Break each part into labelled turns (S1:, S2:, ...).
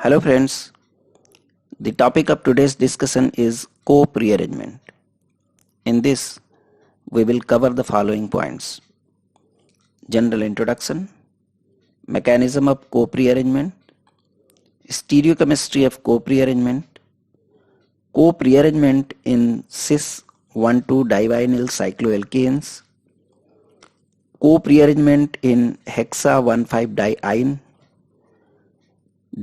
S1: Hello friends, the topic of today's discussion is co-prearrangement. In this, we will cover the following points: general introduction, mechanism of co-prearrangement, stereochemistry of co-prearrangement, co-prearrangement in cis 1,2-divinyl cycloalkanes, co-prearrangement in hexa 1,5-diene,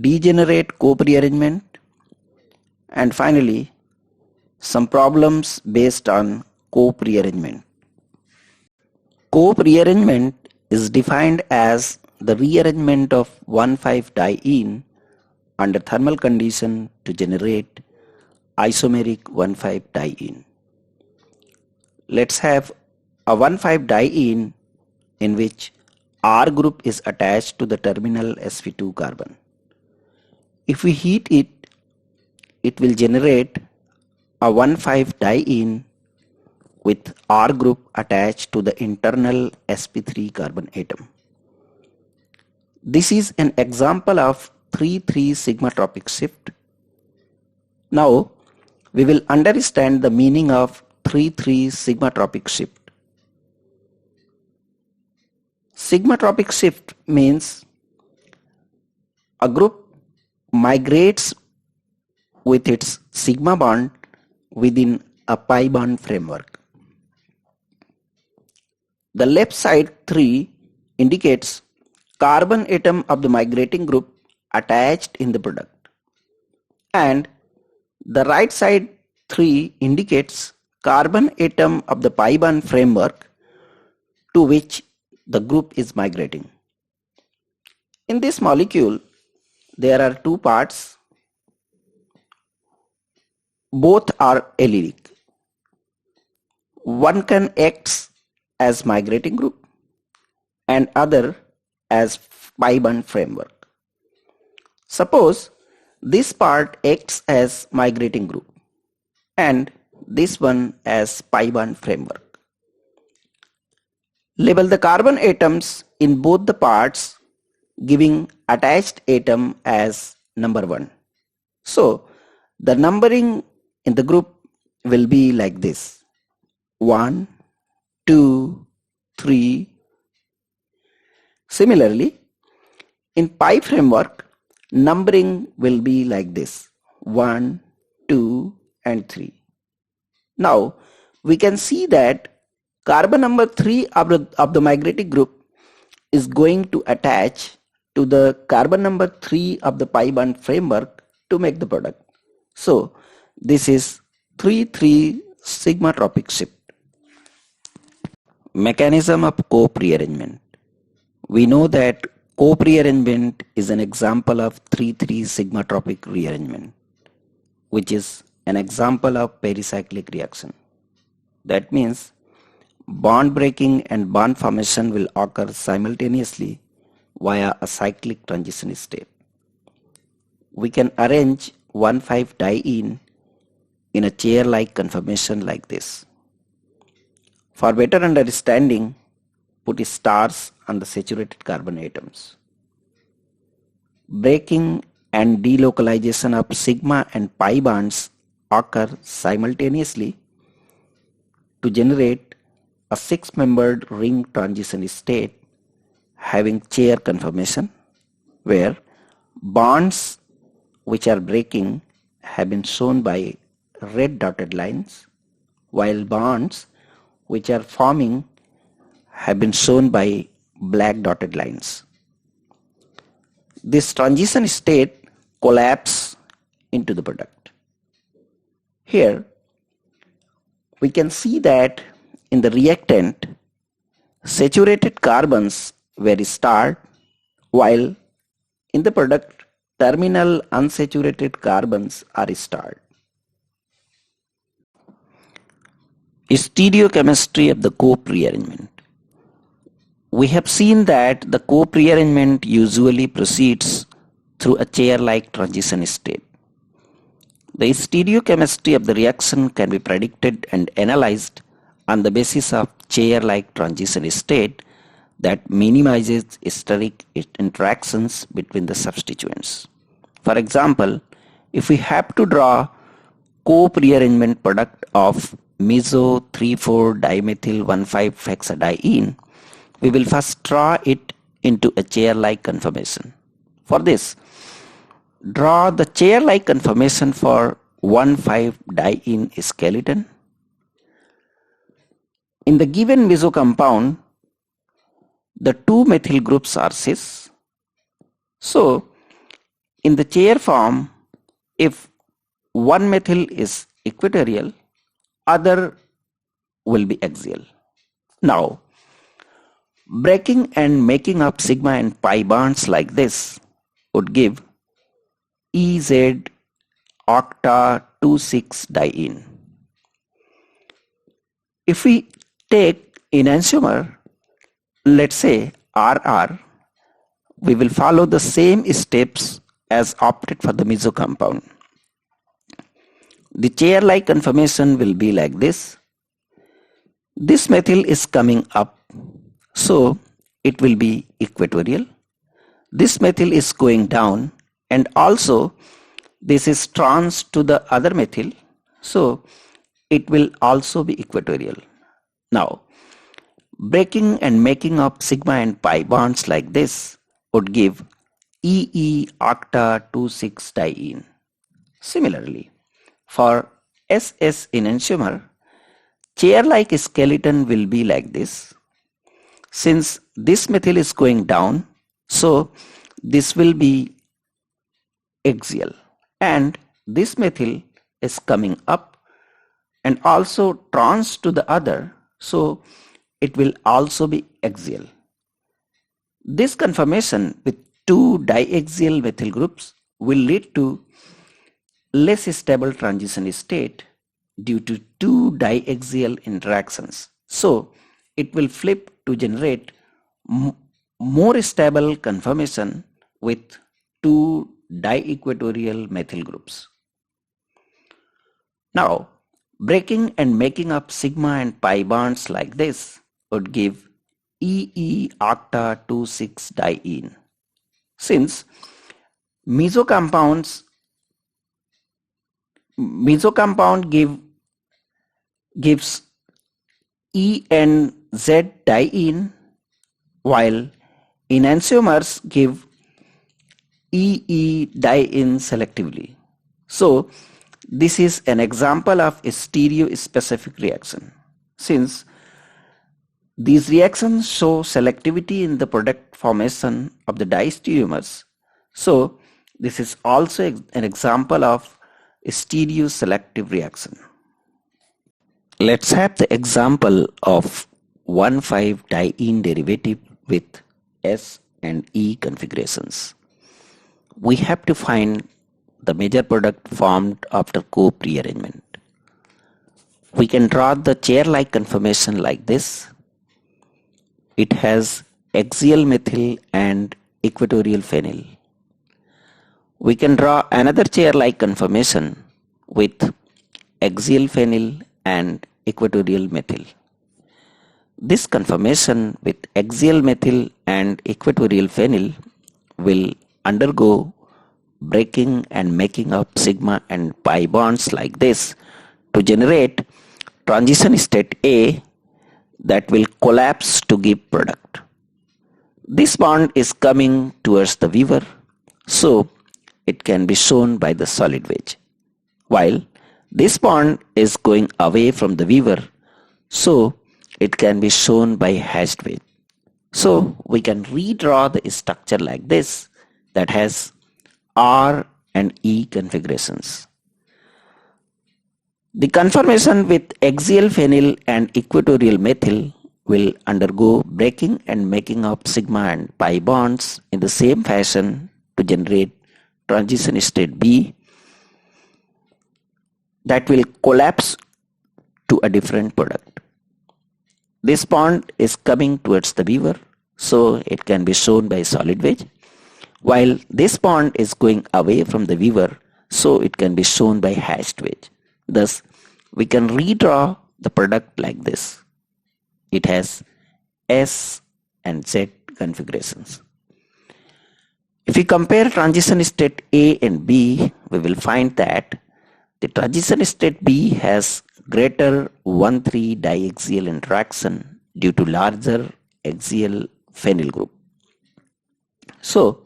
S1: degenerate co-prearrangement, and finally some problems based on co-prearrangement. Co-prearrangement is defined as the rearrangement of 1,5-diene under thermal condition to generate isomeric 1,5-diene. Let's have a 1,5-diene in which R group is attached to the terminal sp2 carbon. If we heat it, it will generate a 1,5-diene with R group attached to the internal sp3 carbon atom. This is an example of 3,3 sigmatropic shift. Now we will understand the meaning of 3,3 sigmatropic shift. Sigmatropic shift means a group migrates with its sigma bond within a pi bond framework. The left side 3 indicates carbon atom of the migrating group attached in the product, and the right side 3 indicates carbon atom of the pi bond framework to which the group is migrating. In this molecule, there are two parts. Both are allelic. One can act as migrating group and other as pi bond framework. Suppose this part acts as migrating group and this one as pi bond framework. Label the carbon atoms in both the parts, giving attached atom as number 1. So the numbering in the group will be like this: 1, 2, 3. Similarly, in pi framework, numbering will be like this: 1, 2, and 3. Now we can see that carbon number 3 of the migrating group is going to attach to the carbon number 3 of the pi bond framework to make the product. So this is 3,3 sigmatropic shift. Mechanism of co-prearrangement. We know that co-prearrangement is an example of 3,3 sigmatropic rearrangement, which is an example of pericyclic reaction. That means bond breaking and bond formation will occur simultaneously via a cyclic transition state. We can arrange 1,5-diene in a chair-like conformation like this. For better understanding, put stars on the saturated carbon atoms. Breaking and delocalization of sigma and pi bonds occur simultaneously to generate a 6-membered ring transition state having chair conformation, where bonds which are breaking have been shown by red dotted lines, while bonds which are forming have been shown by black dotted lines. This transition state collapses into the product. Here we can see that in the reactant, saturated carbons were starred, while in the product, terminal unsaturated carbons are starred. Stereochemistry of the co-prearrangement. We have seen that the co-prearrangement usually proceeds through a chair-like transition state. The stereochemistry of the reaction can be predicted and analyzed on the basis of chair-like transition state that minimizes steric interactions between the substituents. For example, if we have to draw co-prearrangement product of meso 3,4-dimethyl 1,5-hexadiene, we will first draw it into a chair-like conformation. For this, draw the chair-like conformation for 1,5-diene skeleton. In the given meso compound, the two methyl groups are cis. So, in the chair form, if one methyl is equatorial, other will be axial. Now, breaking and making up sigma and pi bonds like this would give EZ octa 2,6-diene. If we take enantiomer, let's say RR, we will follow the same steps as opted for the meso compound. The chair-like conformation will be like this. This methyl is coming up, so it will be equatorial. This methyl is going down, and also this is trans to the other methyl, so it will also be equatorial. Now, breaking and making up sigma and pi bonds like this would give EE octa 2,6-diene. Similarly, for SS enantiomer, chair-like skeleton will be like this. Since this methyl is going down, so this will be axial, and this methyl is coming up and also trans to the other, so it will also be axial. This conformation with two diaxial methyl groups will lead to less stable transition state due to two diaxial interactions. So it will flip to generate more stable conformation with two diequatorial methyl groups. Now, breaking and making up sigma and pi bonds like this would give EE octa 2,6-diene. Since meso compound gives E and Z diene, while enantiomers give EE diene selectively. So this is an example of a stereospecific reaction. Since these reactions show selectivity in the product formation of the diastereomers, so this is also an example of a stereoselective reaction. Let's have the example of 1,5-diene derivative with S and E configurations. We have to find the major product formed after co-prearrangement. We can draw the chair-like conformation like this. It has axial methyl and equatorial phenyl. We can draw another chair-like conformation with axial phenyl and equatorial methyl. This conformation with axial methyl and equatorial phenyl will undergo breaking and making up sigma and pi bonds like this to generate transition state A that will collapse to give product. This bond is coming towards the weaver, so it can be shown by the solid wedge, while this bond is going away from the weaver, so it can be shown by hashed wedge. So we can redraw the structure like this that has R and E configurations. The conformation with axial phenyl and equatorial methyl will undergo breaking and making up sigma and pi bonds in the same fashion to generate transition state B that will collapse to a different product. This bond is coming towards the weaver, so it can be shown by solid wedge, while this bond is going away from the weaver, so it can be shown by hashed wedge. Thus, we can redraw the product like this. It has S and Z configurations. If we compare transition state A and B, we will find that the transition state B has greater 1,3 diaxial interaction due to larger axial phenyl group. So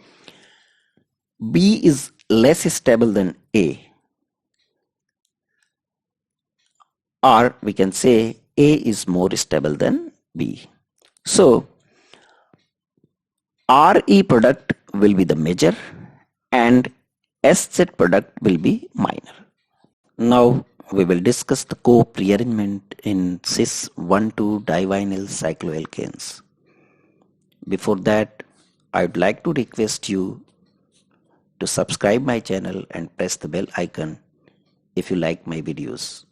S1: B is less stable than A, or we can say A is more stable than B. So RE product will be the major and SZ product will be minor. Now we will discuss the co-prearrangement in cis 1,2 divinyl cycloalkanes. Before that, I would like to request you to subscribe my channel and press the bell icon if you like my videos.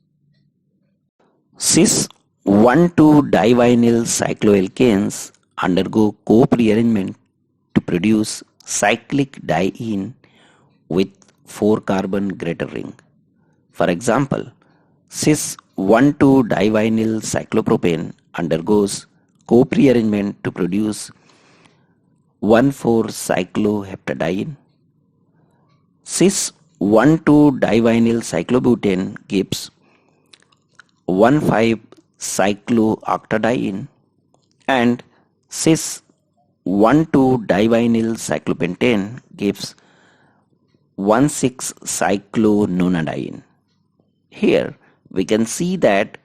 S1: Cis 1,2 divinyl cycloalkanes undergo co-prearrangement to produce cyclic diene with 4 carbon greater ring. For example, cis 1,2 divinyl cyclopropane undergoes co-prearrangement to produce 1,4 cycloheptadiene. Cis 1,2 divinyl cyclobutane gives 1,5 cyclooctadiene, and cis 1,2 divinyl cyclopentane gives 1,6 cyclononadiene. Here we can see that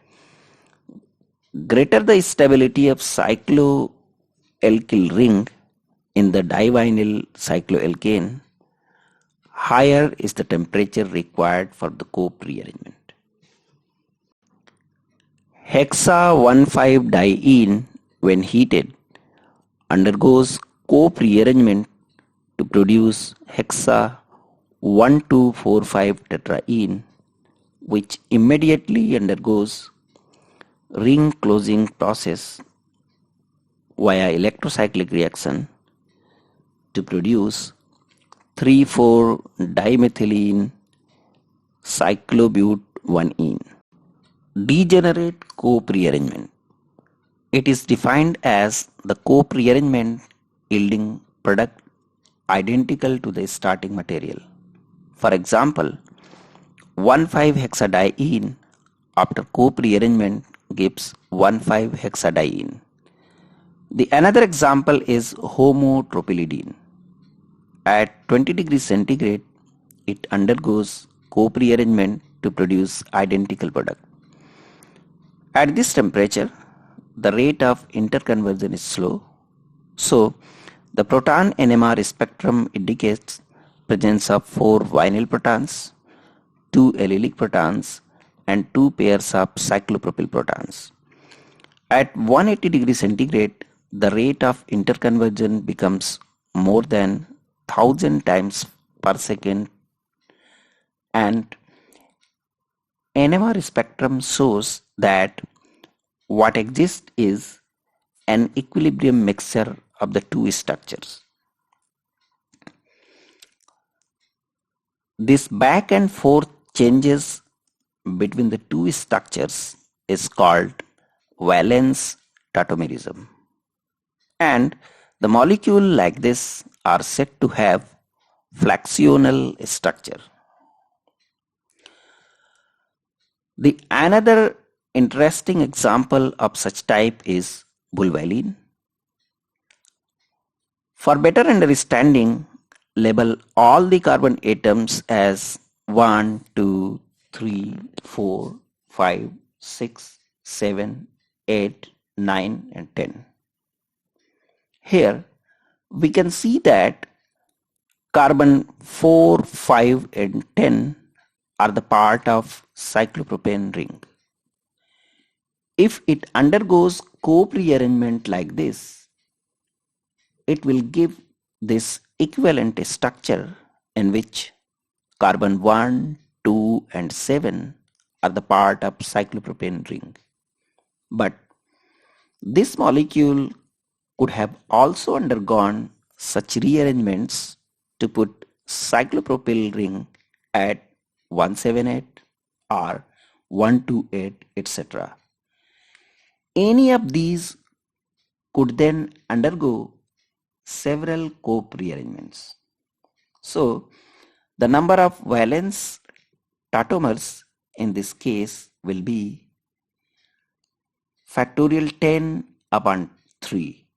S1: greater the stability of cycloalkyl ring in the divinyl cycloalkane, higher is the temperature required for the co-prearrangement. Hexa 1,5-diene, when heated, undergoes co-prearrangement to produce hexa 1,2,4,5-tetraene, which immediately undergoes ring closing process via electrocyclic reaction to produce 3,4-dimethylene cyclobute-1-ene. Degenerate co-prearrangement. It is defined as the co-prearrangement yielding product identical to the starting material. For example, 1,5-hexadiene after co-prearrangement gives 1,5-hexadiene. The another example is homotropylidene. At 20 degrees centigrade, it undergoes co-prearrangement to produce identical product. At this temperature, the rate of interconversion is slow, so the proton NMR spectrum indicates presence of 4 vinyl protons, 2 allylic protons, and 2 pairs of cyclopropyl protons. At 180 degrees centigrade, the rate of interconversion becomes more than 1,000 times per second, and NMR spectrum shows that what exists is an equilibrium mixture of the two structures. This back and forth changes between the two structures is called valence tautomerism, and the molecule like this are said to have flaxional structure. The another interesting example of such type is bulvalene. For better understanding, label all the carbon atoms as 1, 2, 3, 4, 5, 6, 7, 8, 9 and 10. Here we can see that carbon 4, 5 and 10 are the part of cyclopropane ring. If it undergoes co-prearrangement like this, it will give this equivalent structure in which carbon 1, 2 and 7 are the part of cyclopropane ring. But this molecule could have also undergone such rearrangements to put cyclopropyl ring at 178 or 128, etc. Any of these could then undergo several co-prearrangements. So the number of valence tautomers in this case will be factorial 10 upon 3.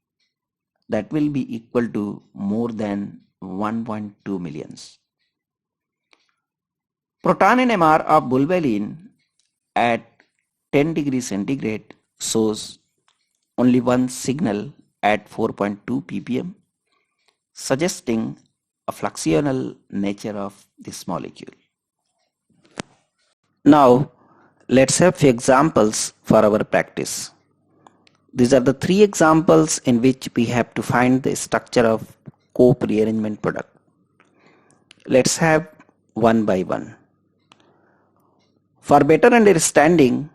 S1: That will be equal to more than 1.2 millions. Proton NMR of bulbalin at 10 degrees centigrade shows only one signal at 4.2 ppm, suggesting a fluxional nature of this molecule. Now let's have few examples for our practice. These are the three examples in which we have to find the structure of Cope rearrangement product. Let's have one by one. For better understanding,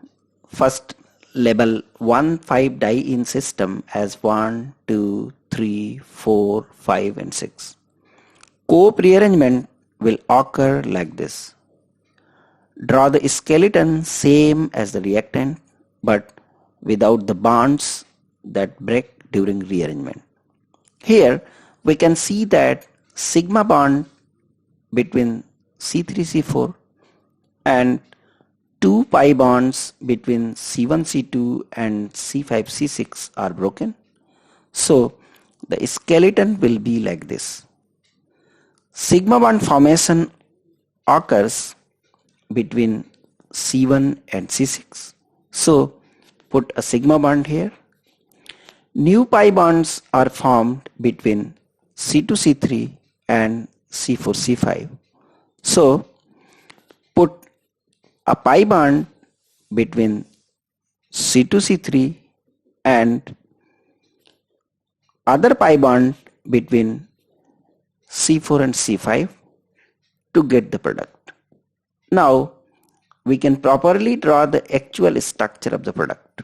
S1: first label 1,5-diene system as 1, 2, 3, 4, 5 and 6. Cope rearrangement will occur like this. Draw the skeleton same as the reactant but without the bonds that break during rearrangement. Here we can see that sigma bond between C3C4 and 2 pi bonds between C1C2 and C5C6 are broken. So the skeleton will be like this. Sigma bond formation occurs between C1 and C6. So put a sigma bond here. New pi bonds are formed between C2C3 and C4C5. So put a pi bond between C2C3 and other pi bond between C4 and C5 to get the product. Now we can properly draw the actual structure of the product.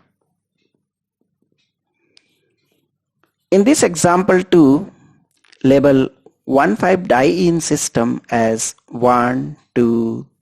S1: In this example 2, label 1,5-diene system as 1, 2,